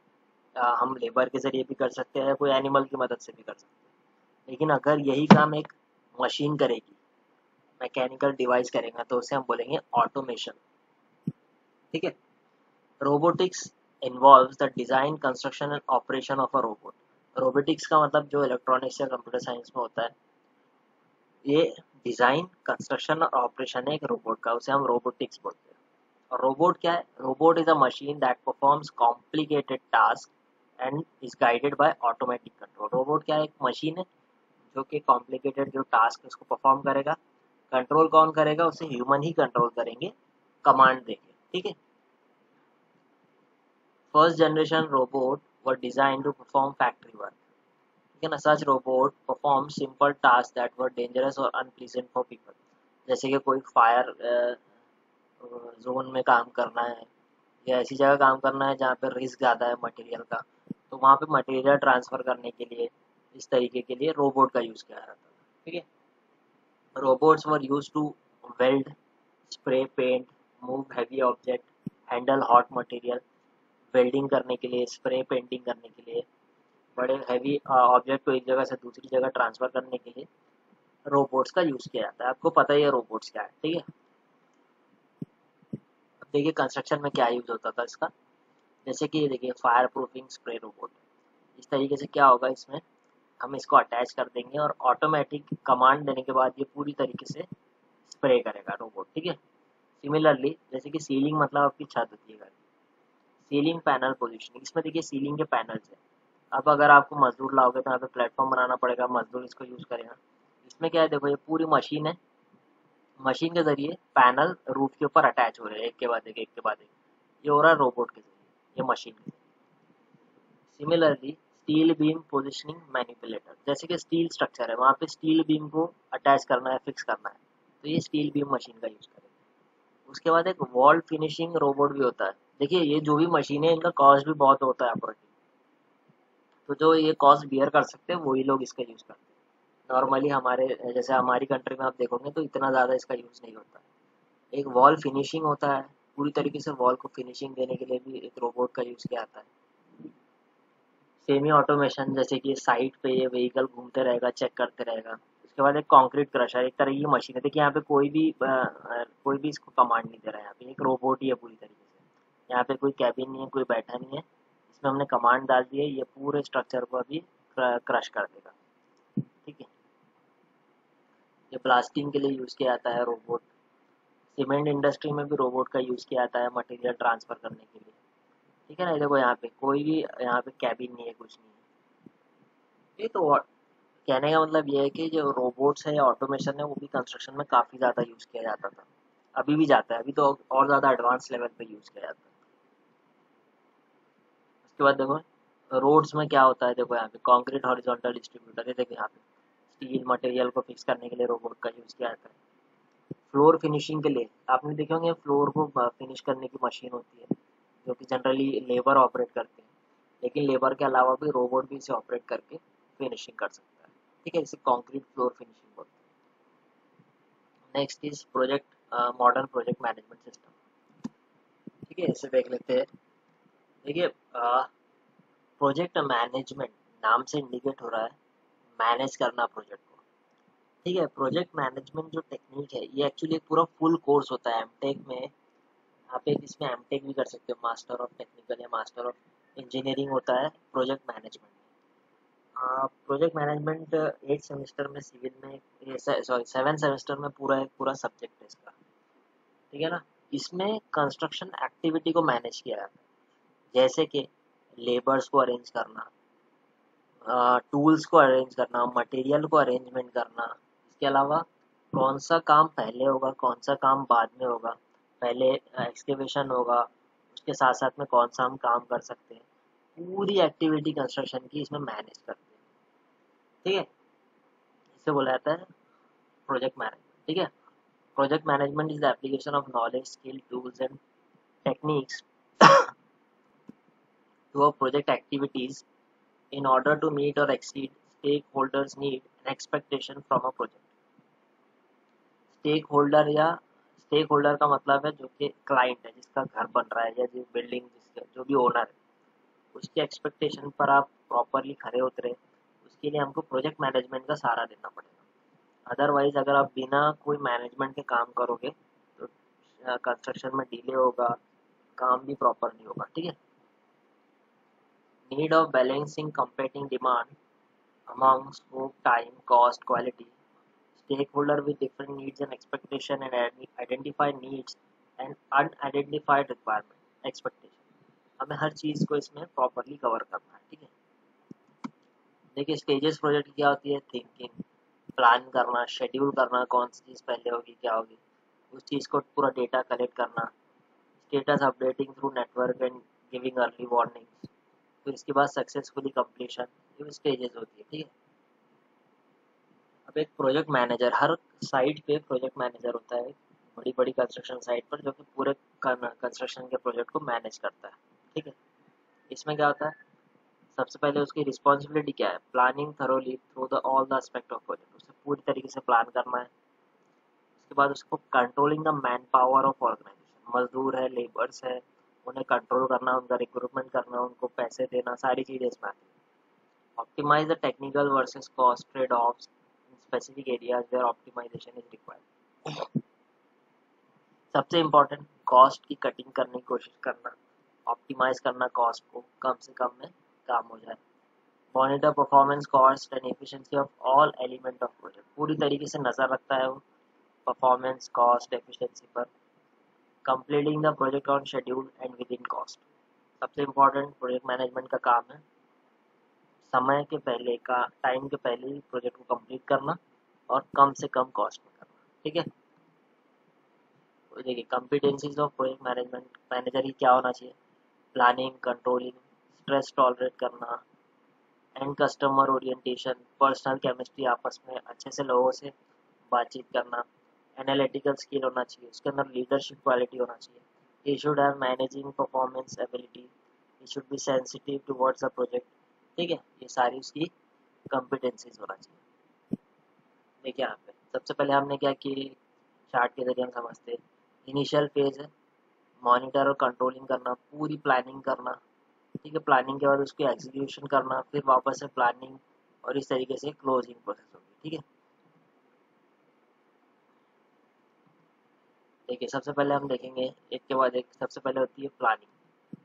A: हम लेबर के ज़रिए भी कर सकते हैं, कोई एनिमल की मदद से भी कर सकते हैं। लेकिन अगर यही काम एक मशीन करेगी, मैकेनिकल डिवाइस करेगा, तो उसे हम बोलेंगे ऑटोमेशन, ठीक है। Robotics involves the design, construction and operation of a robot. Robotics का मतलब जो इलेक्ट्रॉनिक्स या कंप्यूटर साइंस में होता है, ये डिज़ाइन, कंस्ट्रक्शन और ऑपरेशन है एक रोबोट का, उसे हम रोबोटिक्स बोलते हैं। और रोबोट क्या है, robot is a machine that performs complicated task and is guided by automatic control. Robot क्या है, एक मशीन है जो कि कॉम्प्लिकेटेड जो टास्क है उसको परफॉर्म करेगा। कंट्रोल कौन करेगा, उसे ह्यूमन ही कंट्रोल करेंगे, कमांड देंगे, ठीक है। First generation robot were designed to perform factory work, ठीक है ना। Such robot perform simple task that were dangerous और अनप्लीजेंट फॉर पीपल। जैसे कि कोई फायर जोन में काम करना है या ऐसी जगह काम करना है जहाँ पे रिस्क ज़्यादा है मटेरियल का, तो वहाँ पे मटेरियल ट्रांसफ़र करने के लिए इस तरीके के लिए रोबोट का यूज़ किया जाता है, ठीक है। Robots were use to weld, spray paint, move heavy object, handle hot material. Welding करने के लिए, स्प्रे पेंटिंग करने के लिए, बड़े हैवी ऑब्जेक्ट को एक जगह से दूसरी जगह ट्रांसफ़र करने के लिए रोबोट्स का यूज़ किया जाता है। आपको पता ही है रोबोट्स क्या है, ठीक है। अब देखिए कंस्ट्रक्शन में क्या यूज़ होता था इसका। जैसे कि ये देखिए फायर प्रूफिंग स्प्रे रोबोट, इस तरीके से क्या होगा, इसमें हम इसको अटैच कर देंगे और ऑटोमेटिक कमांड देने के बाद ये पूरी तरीके से स्प्रे करेगा रोबोट, ठीक है। सिमिलरली जैसे कि सीलिंग मतलब आपकी छत होती है घर की, सीलिंग पैनल पोजिशनिंग, इसमें देखिए सीलिंग के पैनल्स है। अब अगर आपको मजदूर लाओगे तो यहाँ पे प्लेटफॉर्म बनाना पड़ेगा, मजदूर इसको यूज़ करेगा। इसमें क्या है, देखो ये पूरी मशीन है, मशीन के ज़रिए पैनल रूफ के ऊपर अटैच हो रहे हैं एक के बाद एक, एक के बाद एक। ये हो रहा है रोबोट के ज़रिए, ये मशीन के ज़रिए। Similarly steel beam positioning manipulator, जैसे कि स्टील स्ट्रक्चर है, वहाँ पे स्टील बीम को अटैच करना है, फिक्स करना है, तो ये स्टील बीम मशीन का यूज़ करेगा। उसके बाद एक वॉल फिनिशिंग रोबोट भी होता है। देखिए ये जो भी मशीन है, इनका कॉस्ट भी बहुत होता है ऑपरेटिंग, तो जो ये कॉस्ट बियर कर सकते हैं वही लोग इसका यूज़ करते हैं। नॉर्मली हमारे जैसे हमारी कंट्री में आप देखोगे तो इतना ज़्यादा इसका यूज़ नहीं होता। एक वॉल फिनिशिंग होता है, पूरी तरीके से वॉल को फिनिशिंग देने के लिए भी एक रोबोट का यूज़ किया जाता है। सेमी ऑटोमेशन, जैसे कि साइट पे ये व्हीकल घूमते रहेगा, चेक करते रहेगा। उसके बाद एक कंक्रीट क्रशर, एक तरह की मशीन है। देखिए यहाँ पे कोई भी इसको कमांड नहीं दे रहा है, यहाँ पे एक रोबोट ही है पूरी तरीके से। यहाँ पे कोई कैबिन नहीं है, कोई बैठा नहीं है, इसमें हमने कमांड डाल दी है, ये पूरे स्ट्रक्चर को अभी क्रश कर देगा, ठीक ब्लास्टिंग के लिए यूज़ किया जाता है रोबोट। सीमेंट इंडस्ट्री में भी रोबोट का यूज़ किया जाता है मटेरियल ट्रांसफ़र करने के लिए। ठीक है ना, ये देखो यहाँ पे कोई भी यहाँ पे कैबिन नहीं है, कुछ नहीं है। ये तो कहने का मतलब ये है कि जो रोबोट्स है या ऑटोमेशन है वो भी कंस्ट्रक्शन में काफ़ी ज़्यादा यूज़ किया जाता था, अभी भी जाता है, अभी तो और ज़्यादा एडवांस लेवल पे यूज़ किया जाता है। उसके बाद देखो रोड्स में क्या होता है, देखो यहाँ पे कंक्रीट हॉरिजॉन्टल डिस्ट्रीब्यूटर है, देखो यहाँ पे स्टील मटेरियल को फिक्स करने के लिए रोबोट का यूज़ किया जाता है। फ्लोर फिनिशिंग के लिए आपने देखे होंगे फ्लोर को फिनिश करने की मशीन होती है जो कि जनरली लेबर ऑपरेट करते हैं, लेकिन लेबर के अलावा भी रोबोट भी इसे ऑपरेट करके फिनिशिंग कर सकता है। ठीक है, इसे कंक्रीट फ्लोर फिनिशिंग बोलते हैं। Next is project modern project management system. ठीक है, इसे देख लेते हैं। देखिए प्रोजेक्ट मैनेजमेंट नाम से इंडिकेट हो रहा है मैनेज करना प्रोजेक्ट को। ठीक है, प्रोजेक्ट मैनेजमेंट जो टेक्निक है ये एक्चुअली एक पूरा फुल कोर्स होता है एमटेक में। आप एक इसमें एमटेक भी कर सकते हो, मास्टर ऑफ टेक्निकल या मास्टर ऑफ इंजीनियरिंग होता है project management. Project management 8 semester में सिविल में, सॉरी 7 सेमेस्टर में पूरा एक पूरा सब्जेक्ट है इसका। ठीक है ना, इसमें कंस्ट्रक्शन एक्टिविटी को मैनेज किया जाता है, जैसे कि लेबर्स को अरेंज करना, टूल्स को अरेंज करना, मटेरियल को अरेंजमेंट करना। इसके अलावा कौन सा काम पहले होगा, कौन सा काम बाद में होगा, पहले एक्सकेवेशन होगा, उसके साथ साथ में कौन सा हम काम कर सकते हैं, पूरी एक्टिविटी कंस्ट्रक्शन की इसमें मैनेज करते हैं। ठीक है, इसे बोला जाता है प्रोजेक्ट मैनेजमेंट। ठीक है, project management is the application of knowledge, skill, tools and techniques to a project activities in order to meet or exceed stakeholders' need and expectation from a project। Stakeholder या stakeholder का मतलब है जो कि client है, जिसका घर बन रहा है या जो बिल्डिंग जिसके जो भी ओनर है, उसकी एक्सपेक्टेशन पर आप प्रॉपरली खरे उतरे, उसके लिए हमको प्रोजेक्ट मैनेजमेंट का सहारा लेना पड़ेगा। अदरवाइज अगर आप बिना कोई मैनेजमेंट के काम करोगे तो कंस्ट्रक्शन में डिले होगा, काम भी प्रॉपर नहीं होगा। ठीक है, need of balancing competing demand among scope, time, cost, quality, stakeholder with different needs and expectation and identify needs and unidentified requirement expectation। हमें हर चीज़ को इसमें प्रॉपरली कवर करना है। ठीक है, देखिए स्टेजेस प्रोजेक्ट की क्या होती है, थिंकिंग, प्लान करना, शेड्यूल करना, कौन सी चीज़ पहले होगी क्या होगी, उस चीज़ को पूरा डेटा कलेक्ट करना, status updating through network and giving early warnings, फिर इसके बाद सक्सेसफुली कंप्लीशन, ये स्टेजेस होती है। ठीक है, अब एक प्रोजेक्ट मैनेजर, हर साइट पे प्रोजेक्ट मैनेजर होता है बड़ी बड़ी कंस्ट्रक्शन साइट पर, जो कि पूरे कंस्ट्रक्शन के प्रोजेक्ट को मैनेज करता है। ठीक है, इसमें क्या होता है, सबसे पहले उसकी रिस्पॉन्सिबिलिटी क्या है, planning thoroughly through the all the aspect of project, उसे पूरी तरीके से प्लान करना है। उसके बाद उसको controlling the manpower of organization, मजदूर है, लेबर्स है, उन्हें कंट्रोल करना, उनका रिक्रूटमेंट करना, उनको पैसे देना, सारी चीज़ें इसमें आती है। Optimize the technical versus cost trade-offs in specific areas where optimization is required। सबसे इम्पोर्टेंट कॉस्ट की कटिंग करने की कोशिश करना, ऑप्टिमाइज करना कॉस्ट को, कम से कम में काम हो जाए। Monitor performance, cost and efficiency of all element of project, पूरी तरीके से नज़र रखता है वो परफॉर्मेंस, कॉस्ट, एफिशिएंसी पर। Completing the project on schedule and with in cost, सबसे इम्पोर्टेंट प्रोजेक्ट मैनेजमेंट का काम है समय के पहले का, टाइम के पहले ही प्रोजेक्ट को कंप्लीट करना और कम से कम कॉस्ट में करना। ठीक है, तो देखिए competencies of project management manager ही क्या होना चाहिए, प्लानिंग, कंट्रोलिंग, स्ट्रेस टॉलरेट करना, and customer orientation, personal chemistry, आपस में अच्छे से लोगों से बातचीत करना, एनालिटिकल स्किल होना चाहिए, उसके अंदर लीडरशिप क्वालिटी होना चाहिए, he should have managing performance ability, he should be sensitive towards the project. ठीक है, ये सारी उसकी कॉम्पिटेंसीज होना चाहिए। देखिए यहाँ पे सबसे पहले हमने क्या कि चार्ट के जरिए हम समझते हैं, इनिशियल फेज है मॉनिटर और कंट्रोलिंग करना, पूरी प्लानिंग करना। ठीक है, प्लानिंग के बाद उसकी एग्जीक्यूशन करना, फिर वापस से प्लानिंग, और इस तरीके से क्लोजिंग प्रोसेस होगी। ठीक है, देखिए सबसे पहले हम देखेंगे एक के बाद एक, सबसे पहले होती है प्लानिंग।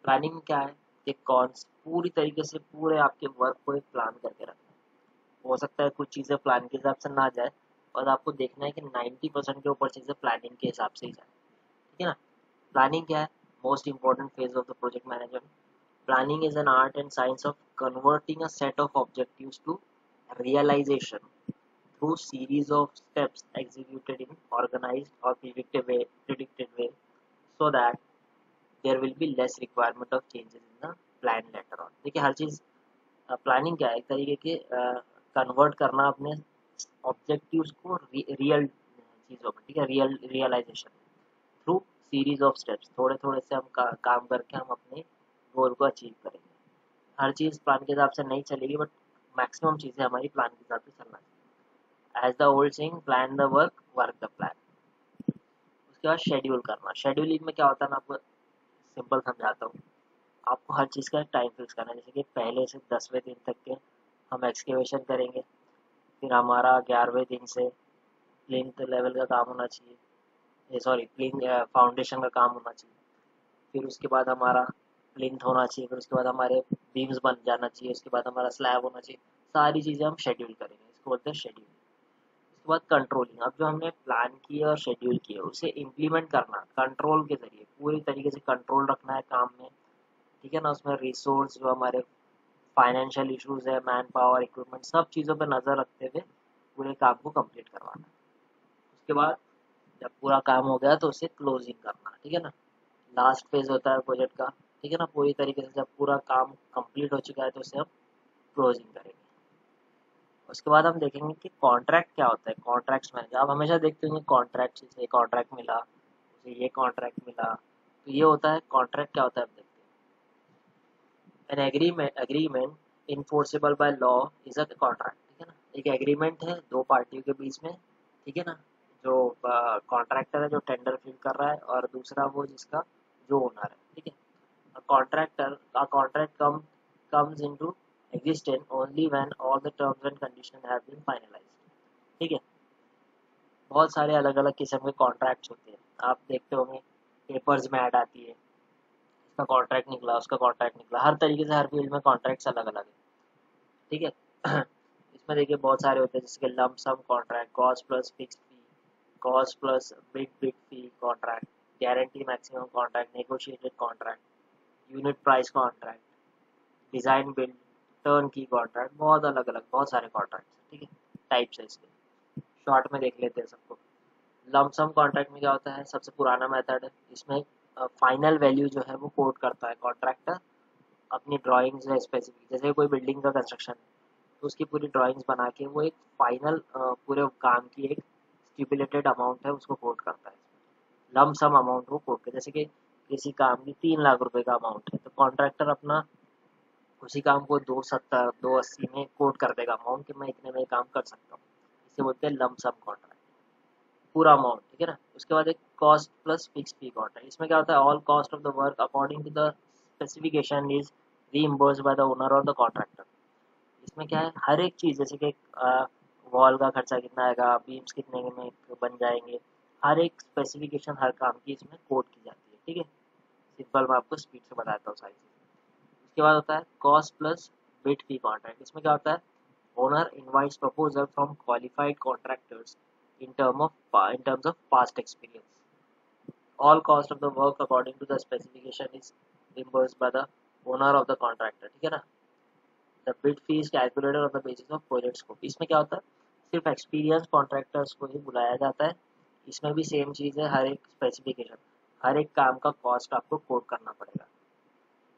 A: प्लानिंग क्या है कि कौन पूरी तरीके से पूरे आपके वर्क को एक प्लान करके रखना। हो सकता है कुछ चीज़ें प्लान के हिसाब से ना जाए और आपको देखना है कि 90% के ऊपर चीज़ें प्लानिंग के हिसाब से ही जाए, ठीक है ना। प्लानिंग क्या है? Most important phase of the project management. Planning is an art and science of converting a set of objectives to realization through series of steps executed in organized or predicted way so that there will be less requirement of changes in the plan later on। देखिए हर चीज़ planning क्या है? एक तरीके के convert करना अपने objectives को real चीज़ों में, ठीक है, realization through series of steps. थोड़े थोड़े से हम काम करके हम अपने गोल को अचीव करेंगे। हर चीज़ प्लान के हिसाब से नहीं चलेगी, बट मैक्सिमम चीज़ें हमारी प्लान के हिसाब से चलना चाहिए। As the old saying, plan the work, work the plan. उसके बाद शेड्यूल करना। शेड्यूलिंग में क्या होता है, मैं आपको सिंपल समझाता हूँ। आपको हर चीज़ का टाइम फिक्स करना है। जैसे कि पहले से 10वें दिन तक के हम एक्सकेवेशन करेंगे, फिर हमारा 11वें दिन से प्लिंथ लेवल का काम होना चाहिए, सॉरी प्लिंथ फाउंडेशन का काम होना चाहिए। फिर उसके बाद हमारा प्लिंथ होना चाहिए, फिर उसके बाद हमारे बीम्स बन जाना चाहिए, उसके बाद हमारा स्लैब होना चाहिए। सारी चीज़ें हम शेड्यूल करेंगे, इसको बोलते हैं शेड्यूल। उसके बाद कंट्रोलिंग। अब जो हमने प्लान किया और शेड्यूल किया उसे इम्प्लीमेंट करना कंट्रोल के जरिए, पूरी तरीके से कंट्रोल रखना है काम में, ठीक है ना। उसमें रिसोर्स, जो हमारे फाइनेंशियल इश्यूज है, मैन पावर, इक्विपमेंट, सब चीज़ों पर नज़र रखते हुए पूरे काम को कंप्लीट करवाना है। उसके बाद जब पूरा काम हो गया तो उसे क्लोजिंग करना, ठीक है ना। लास्ट फेज होता है प्रोजेक्ट का, ठीक है ना। पूरी तरीके से जब पूरा काम कंप्लीट हो चुका है तो उसे हम क्लोजिंग करेंगे। उसके बाद हम देखेंगे कि कॉन्ट्रैक्ट क्या होता है। कॉन्ट्रैक्ट्स मैनेजर, आप हमेशा देखते होंगे कॉन्ट्रैक्ट, से कॉन्ट्रैक्ट मिला, उसे ये कॉन्ट्रैक्ट मिला, तो ये होता है कॉन्ट्रैक्ट। क्या होता है, आप देखते हैं। An agreement enforceable by law is a contract, ठीक है ना। एक एग्रीमेंट है दो पार्टियों के बीच में, ठीक है ना। जो कॉन्ट्रैक्टर है जो टेंडर फिल कर रहा है, और दूसरा वो जिसका जो ओनर है, ठीक है। A contract comes into existence only when all the terms and conditions have been finalized, ठीक है। बहुत सारे अलग अलग किस्म के कॉन्ट्रैक्ट्स होते हैं, आप देखते होंगे पेपर्स में ऐड आती है, इसका कॉन्ट्रैक्ट निकला, उसका कॉन्ट्रैक्ट निकला। हर तरीके से हर फील्ड में कॉन्ट्रैक्ट्स अलग अलग है, ठीक है। इसमें देखिए बहुत सारे होते हैं, जैसे कि lump sum contract, cost plus fix fee, cost plus big fee contract, guarantee maximum contract, negotiated contract, unit price contract, design build, turn key contract. बहुत अलग अलग बहुत सारे कॉन्ट्रैक्ट, ठीक है, टाइप्स है इसके। शॉर्ट में देख लेते हैं सबको। लमसम कॉन्ट्रैक्ट में क्या होता है, सबसे पुराना मेथड है। इसमें फाइनल वैल्यू जो है वो कोट करता है कॉन्ट्रैक्टर अपनी ड्राइंग्स या स्पेसिफिक। जैसे कोई बिल्डिंग का कंस्ट्रक्शन है तो उसकी पूरी ड्राइंग्स बना के वो एक फाइनल पूरे काम की एक स्टिपुलेटेड अमाउंट है उसको कोट करता है। लमसम अमाउंट वो कोट करता है। जैसे कि किसी काम की 3 लाख रुपए का अमाउंट है तो कॉन्ट्रैक्टर अपना उसी काम को 270 280 में कोट कर देगा अमाउंट, कि मैं इतने में काम कर सकता हूँ। इसे बोलते हैं लमसम कॉन्ट्रैक्ट, पूरा अमाउंट, ठीक है ना। उसके बाद एक cost plus fix fee contract. इसमें क्या होता है, all cost of the work according to the specification is reimbursed by the owner और द कॉन्ट्रैक्टर। इसमें क्या है, हर एक चीज़, जैसे कि वॉल का खर्चा कितना आएगा, बीम्स कितने में बन जाएंगे, हर एक स्पेसिफिकेशन हर काम की इसमें कोट की जाती है, ठीक है। सिंपल मैं आपको स्पीड से बताता हूँ सारी चीज़ें। उसके बाद होता है कॉस्ट प्लस बिड फी कॉन्ट्रैक्ट। इसमें क्या होता है, owner invites proposal from qualified contractors in terms of past experience. All cost of the work according to the specification is reimbursed by the owner of the contractor, ठीक है ना। The bid fee is calculated on the basis of project scope। इसमें क्या होता है, सिर्फ experience contractors को ही बुलाया जाता है। इसमें भी सेम चीज़ है, हर एक स्पेसिफिकेशन, हर एक काम का कॉस्ट आपको कोट करना पड़ेगा,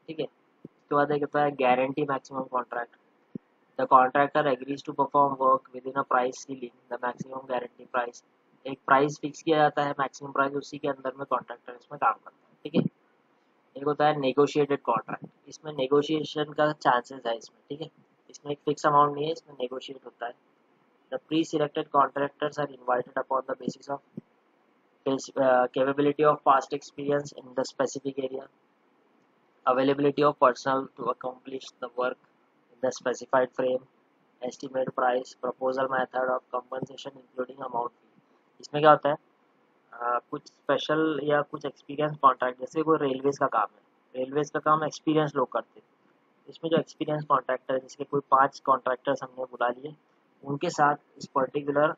A: ठीक है। उसके बाद एक होता है guarantee maximum contract. The contractor agrees to perform work within a price ceiling, the maximum guarantee price। एक प्राइस फिक्स किया जाता है, मैक्सिमम प्राइस, उसी के अंदर में कॉन्ट्रैक्टर इसमें काम करता है, ठीक है। एक होता है नेगोशिएटेड कॉन्ट्रैक्ट। इसमें नेगोशिएशन का चांसेस है इसमें, ठीक है। इसमें एक फिक्स अमाउंट नहीं है, इसमें नेगोशिएट होता है। The pre selected contractors are invited upon the basis of capability of past experience in the specific area, availability of personnel to accomplish the work in the specified frame, estimate price, proposal method of compensation including amount fee। इसमें क्या होता है, कुछ special या कुछ experience contract, जैसे कोई railways का काम है, रेलवेज का काम एक्सपीरियंस लोग करते हैं। इसमें जो एक्सपीरियंस कॉन्ट्रैक्टर है, जिसके कोई 5 कॉन्ट्रैक्टर्स हमने बुला लिए, उनके साथ इस पर्टिकुलर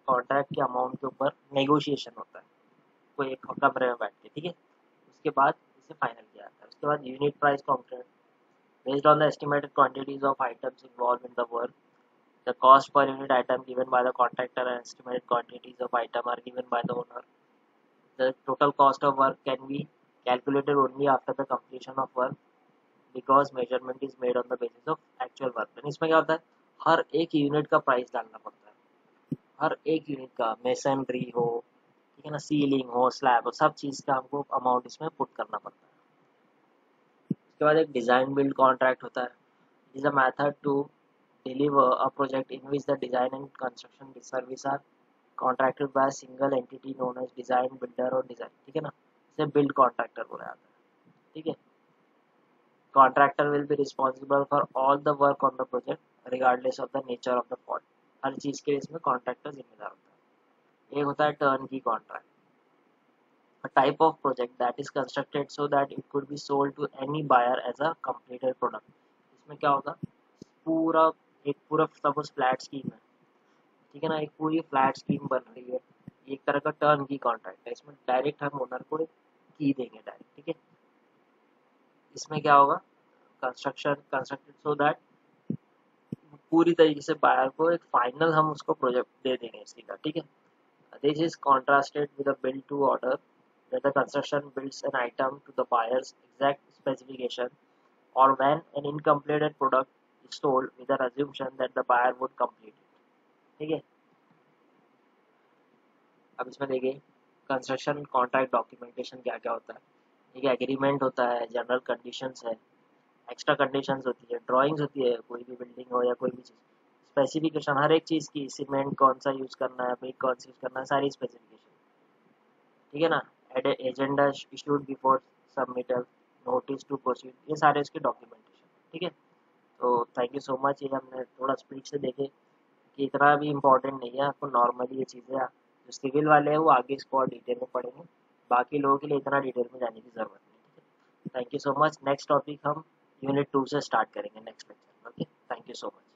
A: कॉन्ट्रैक्ट के अमाउंट के ऊपर नेगोशिएशन होता है, कोई एक कमरे में बैठ के, ठीक है। उसके बाद इसे फाइनल किया जाता है। उसके बाद unit price contract based on the estimated quantities of items involve in the work, the cost per unit item given by the contractor and estimated quantities of item are given by the owner. The total cost of work can be calculated only after the completion of work because measurement is made on the basis of actual work. यानी इसमें क्या होता है, हर एक unit का price डालना पड़ता है, हर एक यूनिट का, मेसनरी हो, ठीक है ना, सीलिंग हो, स्लैब हो, सब चीज़ का हमको अमाउंट इसमें पुट करना पड़ता है। उसके बाद एक डिज़ाइन बिल्ड कॉन्ट्रैक्ट होता है। Is a method to deliver a project in which the design and construction service are contracted by a single entity known as design builder or design, ठीक है ना, इसे बिल्ड कॉन्ट्रैक्टर बोला जाता है, ठीक है। Contractor will be responsible for all the work on the project regardless of the nature of the fault, हर चीज़ के लिए इसमें कॉन्ट्रैक्टर जिम्मेदार होता है। एक होता है turn key contract, a type of project that is constructed so that it could be sold to any buyer as a completed product। इसमें क्या होगा, पूरा एक पूरा सपोज फ्लैट स्कीम है, ठीक है ना, एक पूरी फ्लैट स्कीम बन रही है, एक तरह का टर्न की कॉन्ट्रैक्ट है। इसमें डायरेक्ट हम ओनर को की देंगे डायरेक्ट, ठीक है। इसमें क्या होगा, कंस्ट्रक्टेड सो दैट पूरी तरीके से बायर को एक फाइनल हम उसको प्रोजेक्ट दे देंगे इसी का, ठीक है। This is contrasted with a build to order where the construction builds an item to the buyer's exact specification or when an incompleted product is sold with an assumption that the buyer would complete it, ठीक है। अब इसमें देखिए construction contract documentation क्या क्या होता है। एक एग्रीमेंट होता है, जनरल कंडीशंस है, एक्स्ट्रा कंडीशंस होती है, ड्राइंग्स होती है, कोई भी बिल्डिंग हो या कोई भी चीज़, स्पेसिफिकेशन हर एक चीज़ की, सीमेंट कौन सा यूज़ करना है, ब्रिक कौन सा यूज़ करना है, सारी स्पेसिफिकेशन, ठीक है ना। Agenda issued before submittal, notice to proceed, ये सारे इसके डॉक्यूमेंटेशन, ठीक है। तो थैंक यू सो मच। ये हमने थोड़ा स्पीड से देखे कि इतना भी इम्पोर्टेंट नहीं है, आपको नॉर्मली ये चीज़ें जो सिविल वाले हैं वो आगे इसको और डिटेल में पढ़ेंगे, बाकी लोगों के लिए इतना डिटेल में जाने की ज़रूरत नहीं, ठीक है। Thank you so much. Next topic हम यूनिट 2 से स्टार्ट करेंगे नेक्स्ट लेक्चर में, okay. Thank you so much.